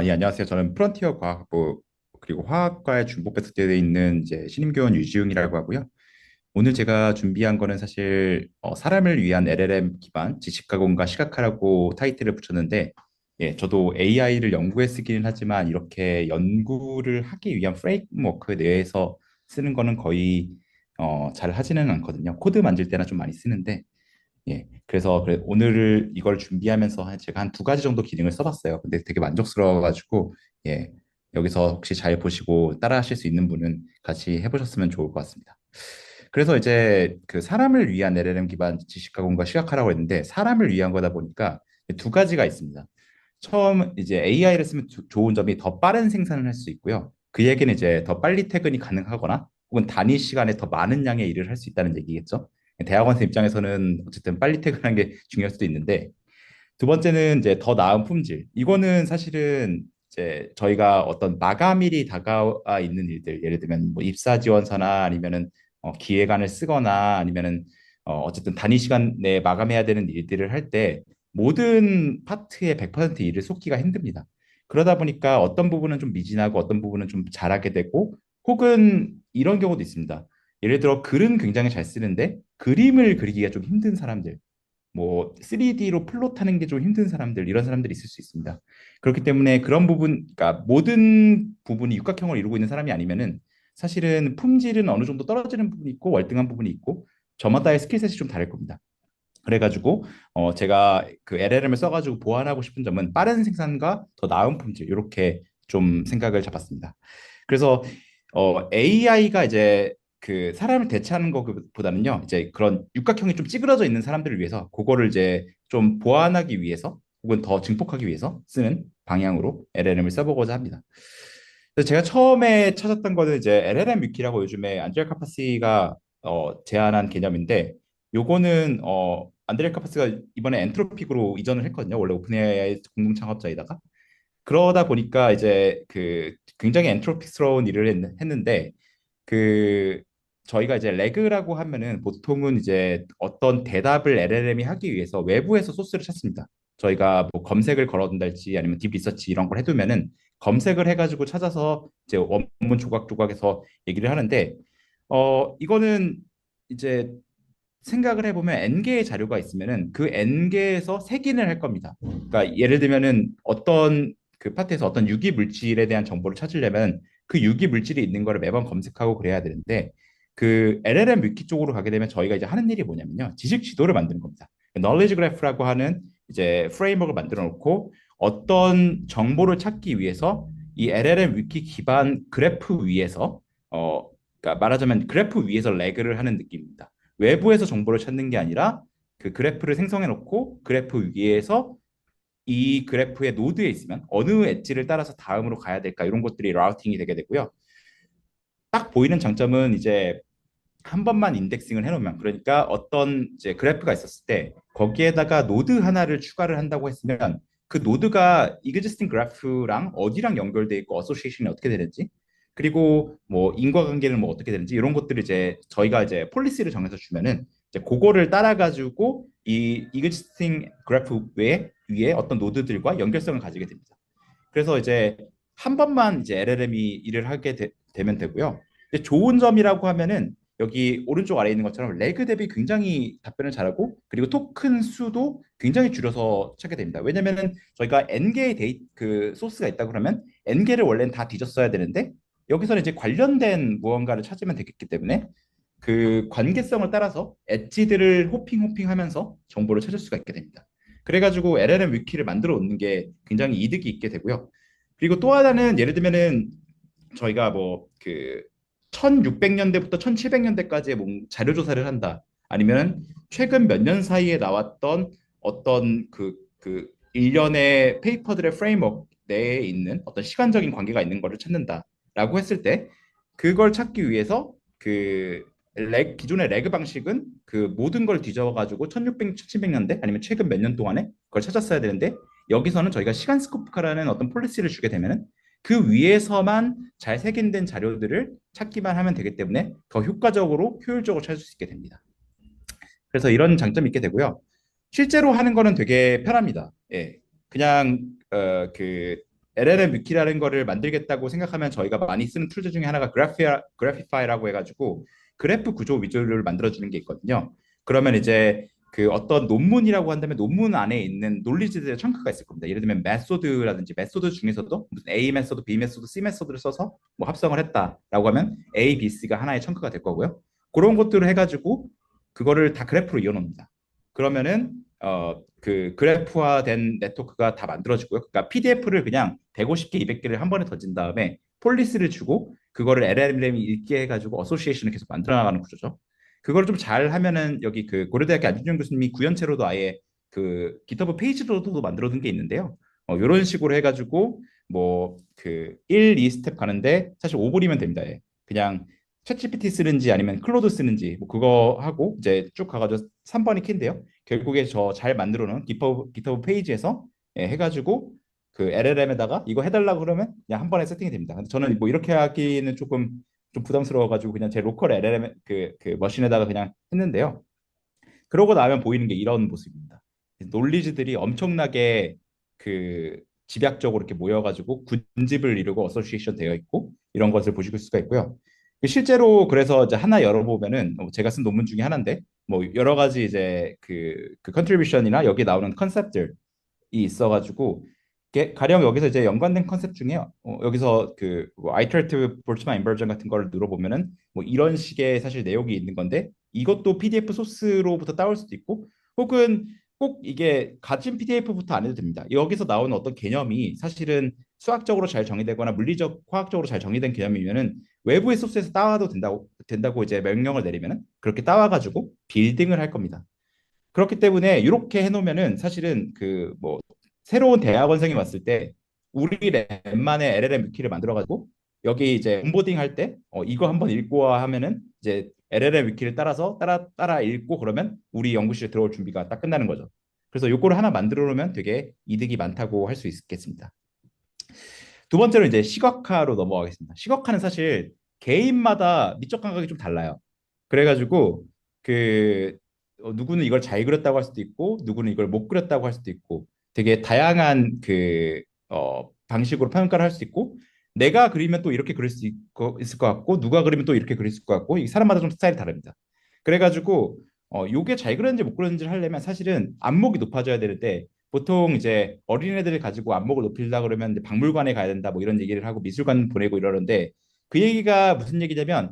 예, 안녕하세요. 저는 프론티어 과학부 그리고 화학과에 중복 배치되어 있는 이제 신임교원 유지웅이라고 하고요. 오늘 제가 준비한 거는 사실 사람을 위한 LLM 기반 지식 가공과 시각화라고 타이틀을 붙였는데, 예, 저도 AI를 연구에 쓰기는 하지만 이렇게 연구를 하기 위한 프레임워크 내에서 쓰는 거는 거의 잘 하지는 않거든요. 코드 만들 때나 좀 많이 쓰는데, 예, 그래서 오늘 이걸 준비하면서 제가 한 두 가지 정도 기능을 써봤어요. 근데 되게 만족스러워가지고, 예, 여기서 혹시 잘 보시고 따라하실 수 있는 분은 같이 해보셨으면 좋을 것 같습니다. 그래서 이제 그 사람을 위한 LLM 기반 지식 가공과 시각화라고 했는데, 사람을 위한 거다 보니까 두 가지가 있습니다. 처음 이제 AI를 쓰면 좋은 점이 더 빠른 생산을 할 수 있고요. 그 얘기는 이제 더 빨리 퇴근이 가능하거나 혹은 단위 시간에 더 많은 양의 일을 할 수 있다는 얘기겠죠. 대학원생 입장에서는 어쨌든 빨리 퇴근하는 게 중요할 수도 있는데, 두 번째는 이제 더 나은 품질. 이거는 사실은 이제 저희가 어떤 마감일이 다가와 있는 일들, 예를 들면 뭐 입사 지원서나 아니면은 기획안을 쓰거나 아니면은 어쨌든 단위 시간 내에 마감해야 되는 일들을 할 때 모든 파트의 100% 일을 쏟기가 힘듭니다. 그러다 보니까 어떤 부분은 좀 미진하고 어떤 부분은 좀 잘하게 되고, 혹은 이런 경우도 있습니다. 예를 들어 글은 굉장히 잘 쓰는데 그림을 그리기가 좀 힘든 사람들, 뭐 3D로 플롯하는 게 좀 힘든 사람들, 이런 사람들이 있을 수 있습니다. 그렇기 때문에 그런 부분, 그러니까 모든 부분이 육각형을 이루고 있는 사람이 아니면은 사실은 품질은 어느 정도 떨어지는 부분이 있고 월등한 부분이 있고 저마다의 스킬셋이 좀 다를 겁니다. 그래가지고 제가 그 LLM을 써가지고 보완하고 싶은 점은 빠른 생산과 더 나은 품질, 이렇게 좀 생각을 잡았습니다. 그래서 AI가 이제 그 사람을 대체하는 것보다는요, 이제 그런 육각형이 좀 찌그러져 있는 사람들을 위해서 그거를 이제 좀 보완하기 위해서 혹은 더 증폭하기 위해서 쓰는 방향으로 LLM을 써보고자 합니다. 그래서 제가 처음에 찾았던 거는 이제 LLM 위키라고 요즘에 안드레아 카파시가 제안한 개념인데, 요거는 안드레아 카파스가 이번에 엔트로픽으로 이전을 했거든요. 원래 오픈AI 공동 창업자이다가. 그러다 보니까 이제 그 굉장히 엔트로픽스러운 일을 했는데, 그 저희가 이제 레그라고 하면은 보통은 이제 어떤 대답을 LLM이 하기 위해서 외부에서 소스를 찾습니다. 저희가 뭐 검색을 걸어둔달지 아니면 딥 리서치 이런 걸 해두면은 검색을 해가지고 찾아서 이제 원문 조각조각해서 얘기를 하는데, 이거는 이제 생각을 해보면 N개의 자료가 있으면은 그 N개에서 색인을 할 겁니다. 그러니까 예를 들면은 어떤 그 파트에서 어떤 유기 물질에 대한 정보를 찾으려면 그 유기 물질이 있는 거를 매번 검색하고 그래야 되는데, 그 LLM 위키 쪽으로 가게 되면 저희가 이제 하는 일이 뭐냐면요, 지식 지도를 만드는 겁니다. knowledge graph라고 하는 이제 프레임워크를 만들어 놓고 어떤 정보를 찾기 위해서 이 LLM 위키 기반 그래프 위에서 그러니까 말하자면 그래프 위에서 레그를 하는 느낌입니다. 외부에서 정보를 찾는 게 아니라 그 그래프를 생성해 놓고 그래프 위에서 이 그래프의 노드에 있으면 어느 엣지를 따라서 다음으로 가야 될까, 이런 것들이 라우팅이 되게 되고요. 딱 보이는 장점은 이제 한 번만 인덱싱을 해놓으면, 그러니까 어떤 이제 그래프가 있었을 때 거기에다가 노드 하나를 추가를 한다고 했으면 그 노드가 existing 그래프랑 어디랑 연결돼 있고 어소시에이션이 어떻게 되는지, 그리고 뭐 인과관계는 뭐 어떻게 되는지, 이런 것들을 이제 저희가 이제 폴리시를 정해서 주면은 이제 그거를 따라 가지고 이 existing 그래프 위에 어떤 노드들과 연결성을 가지게 됩니다. 그래서 이제 한 번만 이제 LLM이 일을 하게 되면 되고요. 이제 좋은 점이라고 하면은 여기 오른쪽 아래에 있는 것처럼 레그 대비 굉장히 답변을 잘하고, 그리고 토큰 수도 굉장히 줄여서 찾게 됩니다. 왜냐면은 저희가 n개의 그 소스가 있다 그러면 n개를 원래는 다 뒤졌어야 되는데, 여기서는 이제 관련된 무언가를 찾으면 되겠기 때문에 그 관계성을 따라서 엣지들을 호핑호핑하면서 정보를 찾을 수가 있게 됩니다. 그래가지고 LLM 위키를 만들어 놓는 게 굉장히 이득이 있게 되고요. 그리고 또 하나는 예를 들면은 저희가 뭐 그 1600년대부터 1700년대까지의 자료 조사를 한다. 아니면 최근 몇 년 사이에 나왔던 어떤 그 일련의 페이퍼들의 프레임워크 내에 있는 어떤 시간적인 관계가 있는 거를 찾는다라고 했을 때, 그걸 찾기 위해서 그 기존의 레그 방식은 그 모든 걸 뒤져가지고 1600, 1700년대 아니면 최근 몇 년 동안에 그걸 찾았어야 되는데, 여기서는 저희가 시간 스코프카라는 어떤 폴리시를 주게 되면은 그 위에서만 잘 색인된 자료들을 찾기만 하면 되기 때문에 더 효과적으로 효율적으로 찾을 수 있게 됩니다. 그래서 이런 장점이 있게 되고요. 실제로 하는 거는 되게 편합니다. 예. 그냥 그 LLM 위키라는 거를 만들겠다고 생각하면 저희가 많이 쓰는 툴 중에 하나가 그래피파이라고 해가지고 그래프 구조 위주를 만들어주는 게 있거든요. 그러면 이제 그 어떤 논문이라고 한다면 논문 안에 있는 논리지들의 청크가 있을 겁니다. 예를 들면 메소드라든지 메소드 중에서도 무슨 A 메소드, B 메소드, C 메소드를 써서 뭐 합성을 했다라고 하면 A, B, C가 하나의 청크가 될 거고요. 그런 것들을 해가지고 그거를 다 그래프로 이어놓습니다. 그러면은 그 그래프화된 네트워크가 다 만들어지고요. 그러니까 PDF를 그냥 150개, 200개를 한 번에 던진 다음에 폴리스를 주고 그거를 LLM이 읽게 해가지고 어소시에이션을 계속 만들어 나가는 구조죠. 그걸 좀 잘 하면은 여기 그 고려대학교 안준영 교수님이 구현체로도 아예 그 GitHub 페이지로도 만들어 둔 게 있는데요. 이런 식으로 해가지고 뭐 그 1, 2 스텝 가는데 사실 5분이면 됩니다. 예. 그냥 챗GPT 쓰는지 아니면 클로드 쓰는지 뭐 그거 하고 이제 쭉 가가지고 3번이 키인데요. 결국에 저 잘 만들어 놓은 GitHub 페이지에서 해가지고 그 LLM에다가 이거 해달라고 그러면 그냥 한 번에 세팅이 됩니다. 근데 저는 뭐 이렇게 하기는 조금 좀 부담스러워가지고 그냥 제 로컬 LLM 그 머신에다가 그냥 했는데요. 그러고 나면 보이는 게 이런 모습입니다. 논리지들이 엄청나게 그 집약적으로 이렇게 모여가지고 군집을 이루고 어소시에이션 되어 있고 이런 것을 보실 수가 있고요. 실제로 그래서 이제 하나 열어보면은 제가 쓴 논문 중에 하나인데 뭐 여러 가지 이제 그 컨트리뷰션이나 여기 나오는 컨셉들이 있어가지고 가령 여기서 이제 연관된 컨셉 중에 여기서 그뭐 아이터레이티브 볼츠만 인버전 같은 걸 눌러보면은 뭐 이런 식의 사실 내용이 있는 건데 이것도 PDF 소스로부터 따올 수도 있고 혹은 꼭 이게 가진 PDF부터 안 해도 됩니다. 여기서 나오는 어떤 개념이 사실은 수학적으로 잘 정의되거나 물리적, 화학적으로 잘 정의된 개념이면은 외부의 소스에서 따와도 된다고 이제 명령을 내리면은 그렇게 따와가지고 빌딩을 할 겁니다. 그렇기 때문에 이렇게 해놓으면은 사실은 그 뭐 새로운 대학원생이 왔을 때 우리 랩만의 LLM 위키를 만들어가지고 여기 이제 온보딩 할 때 이거 한번 읽고 와 하면은 이제 LLM 위키를 따라서 따라 읽고 그러면 우리 연구실에 들어올 준비가 딱 끝나는 거죠. 그래서 요거를 하나 만들어 놓으면 되게 이득이 많다고 할 수 있겠습니다. 두 번째로 이제 시각화로 넘어가겠습니다. 시각화는 사실 개인마다 미적 감각이 좀 달라요. 그래가지고 그 누구는 이걸 잘 그렸다고 할 수도 있고 누구는 이걸 못 그렸다고 할 수도 있고 되게 다양한 그 방식으로 평가를 할 수 있고 내가 그리면 또 이렇게 그릴 수 있을 것 같고 누가 그리면 또 이렇게 그릴 수 있을 것 같고 이 사람마다 좀 스타일이 다릅니다. 그래가지고 요게 잘 그렸는지 못 그렸는지를 하려면 사실은 안목이 높아져야 되는데 보통 이제 어린애들을 가지고 안목을 높이려 그러면 이제 박물관에 가야 된다 뭐 이런 얘기를 하고 미술관 보내고 이러는데 그 얘기가 무슨 얘기냐면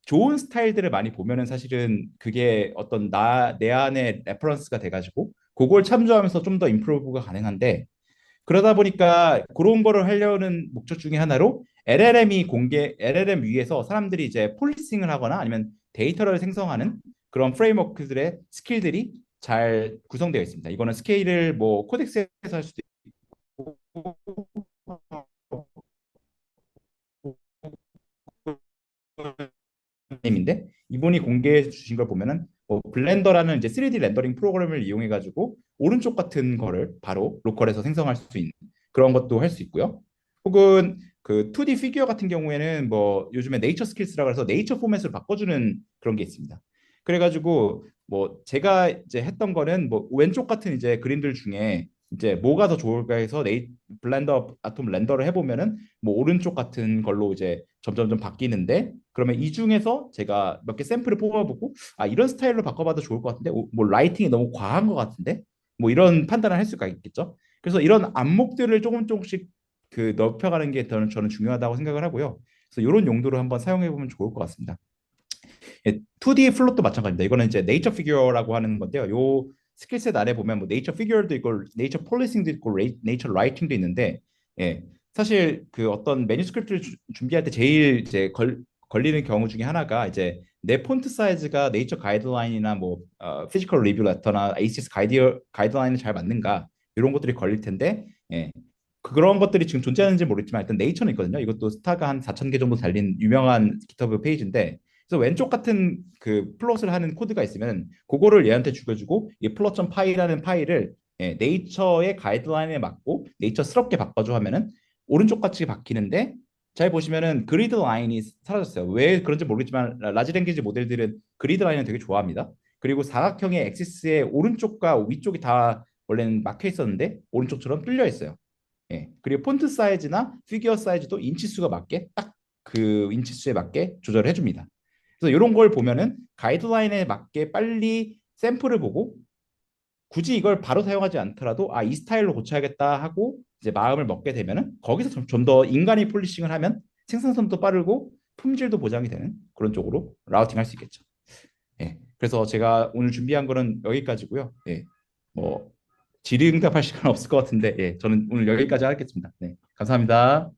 좋은 스타일들을 많이 보면은 사실은 그게 어떤 내 안에 레퍼런스가 돼가지고 그걸 참조하면서 좀 더 임프로브가 가능한데 그러다 보니까 그런 거를 하려는 목적 중에 하나로 LLM 위에서 사람들이 이제 폴리싱을 하거나 아니면 데이터를 생성하는 그런 프레임워크들의 스킬들이 잘 구성되어 있습니다. 이거는 스케일을 뭐 코덱스에서 할 수도 있고 인데 이분이 공개해 주신 걸 보면은 뭐 블렌더라는 이제 3D 렌더링 프로그램을 이용해 가지고 오른쪽 같은 거를 바로 로컬에서 생성할 수 있는 그런 것도 할 수 있고요. 혹은 그 2D 피규어 같은 경우에는 뭐 요즘에 네이처 스킬스라고 해서 네이처 포맷으로 바꿔주는 그런 게 있습니다. 그래가지고 뭐 제가 이제 했던 거는 뭐 왼쪽 같은 이제 그림들 중에 이제 뭐가 더 좋을까 해서 블렌더 아톰 렌더를 해보면은 뭐 오른쪽 같은 걸로 이제 점점점 바뀌는데 그러면 이 중에서 제가 몇 개 샘플을 뽑아보고 아 이런 스타일로 바꿔봐도 좋을 것 같은데 뭐 라이팅이 너무 과한 것 같은데 뭐 이런 판단을 할 수가 있겠죠. 그래서 이런 안목들을 조금씩 그 넓혀가는 게 저는 중요하다고 생각을 하고요. 그래서 이런 용도로 한번 사용해 보면 좋을 것 같습니다. 2D 플롯도 마찬가지입니다. 이거는 이제 네이처 피규어라고 하는 건데요. 요 스킬셋 아래 보면 뭐 네이처 피규어도 있고 네이처 폴리싱도 있고 네이처 라이팅도 있는데 예. 사실 그 어떤 매뉴스크립트를 준비할 때 제일 이제 걸리는 경우 중에 하나가 이제 내 폰트 사이즈가 네이처 가이드라인이나 뭐 피지컬 리뷰 레터나 ACS 가이드라인을 잘 맞는가 이런 것들이 걸릴 텐데 예. 그런 것들이 지금 존재하는지 모르겠지만 일단 네이처는 있거든요. 이것도 스타가 한 4천 개 정도 달린 유명한 GitHub 페이지인데 그래서 왼쪽 같은 그 플롯을 하는 코드가 있으면 그거를 얘한테 죽여주고 이 plot.py라는 파일을 네이처의 가이드라인에 맞고 네이처스럽게 바꿔줘 하면은 오른쪽 같이 바뀌는데 잘 보시면은 그리드 라인이 사라졌어요. 왜 그런지 모르겠지만 라지 랭귀지 모델들은 그리드 라인을 되게 좋아합니다. 그리고 사각형의 엑시스의 오른쪽과 위쪽이 다 원래는 막혀 있었는데 오른쪽처럼 뚫려 있어요. 예. 그리고 폰트 사이즈나 피규어 사이즈도 인치수가 맞게 딱 그 인치수에 맞게 조절을 해줍니다. 그래서 이런 걸 보면은 가이드라인에 맞게 빨리 샘플을 보고 굳이 이걸 바로 사용하지 않더라도 이 스타일로 고쳐야겠다 하고 이제 마음을 먹게 되면은 거기서 좀 더 인간이 폴리싱을 하면 생산성도 빠르고 품질도 보장이 되는 그런 쪽으로 라우팅 할 수 있겠죠. 예. 그래서 제가 오늘 준비한 거는 여기까지고요. 예. 뭐 질의응답할 시간 없을 것 같은데 예. 저는 오늘 여기까지 하겠습니다. 네. 감사합니다.